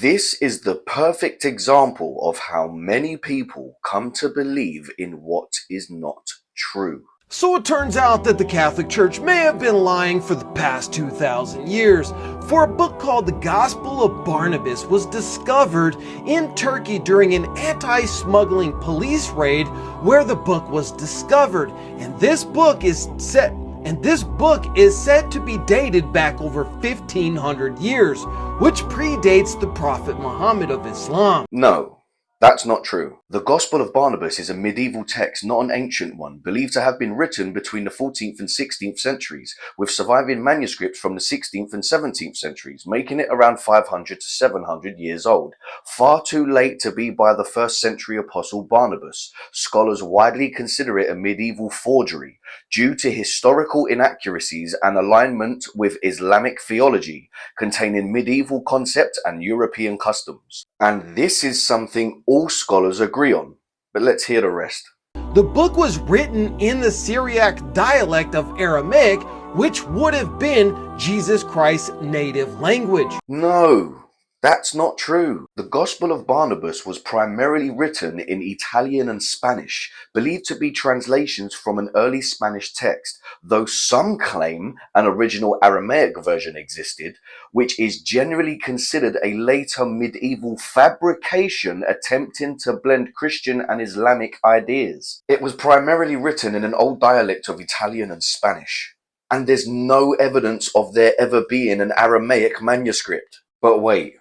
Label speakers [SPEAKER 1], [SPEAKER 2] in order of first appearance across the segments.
[SPEAKER 1] This is the perfect example of how many people come to believe in what is not true.
[SPEAKER 2] So it turns out that the Catholic Church may have been lying for the past 2,000 years, for a book called The Gospel of Barnabas was discovered in Turkey during an anti-smuggling police raid where the book was discovered. And this book is said to be dated back over 1,500 years, which predates the Prophet Muhammad of Islam.
[SPEAKER 1] No, that's not true. The Gospel of Barnabas is a medieval text, not an ancient one, believed to have been written between the 14th and 16th centuries, with surviving manuscripts from the 16th and 17th centuries, making it around 500 to 700 years old. Far too late to be by the 1st century apostle Barnabas. Scholars widely consider it a medieval forgery, due to historical inaccuracies and alignment with Islamic theology, containing medieval concepts and European customs. And this is something all scholars agree on. But let's hear the rest.
[SPEAKER 2] The book was written in the Syriac dialect of Aramaic, which would have been Jesus Christ's native language.
[SPEAKER 1] No, that's not true. The Gospel of Barnabas was primarily written in Italian and Spanish, believed to be translations from an early Spanish text, though some claim an original Aramaic version existed, which is generally considered a later medieval fabrication attempting to blend Christian and Islamic ideas. It was primarily written in an old dialect of Italian and Spanish, and there's no evidence of there ever being an Aramaic manuscript. But wait,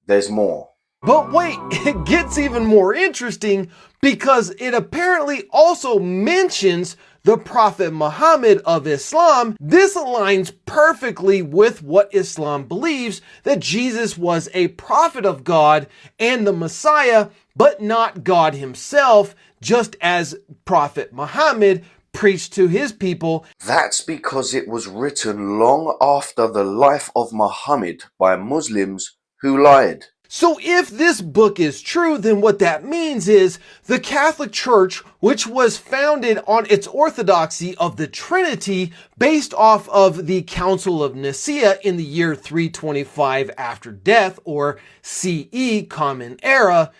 [SPEAKER 1] there's more.
[SPEAKER 2] But wait, it gets even more interesting because it apparently also mentions the Prophet Muhammad of Islam. This aligns perfectly with what Islam believes, that Jesus was a prophet of God and the Messiah, but not God himself, just as Prophet Muhammad preached to his people.
[SPEAKER 1] That's because it was written long after the life of Muhammad by Muslims who lied.
[SPEAKER 2] So if this book is true, then what that means is the Catholic Church, which was founded on its orthodoxy of the Trinity based off of the Council of Nicaea in the year 325 after death, or CE, Common Era.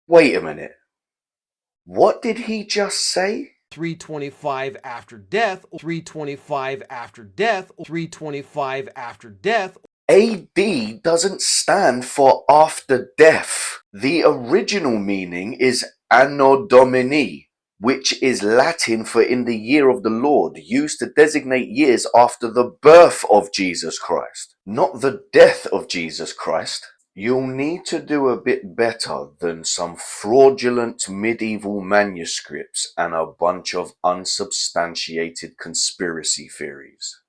[SPEAKER 1] Wait a minute. What did he just say?
[SPEAKER 2] 325 after death, 325 after death, 325 after death.
[SPEAKER 1] AD doesn't stand for after death. The original meaning is Anno Domini, which is Latin for in the year of the Lord, used to designate years after the birth of Jesus Christ, not the death of Jesus Christ. You'll need to do a bit better than some fraudulent medieval manuscripts and a bunch of unsubstantiated conspiracy theories.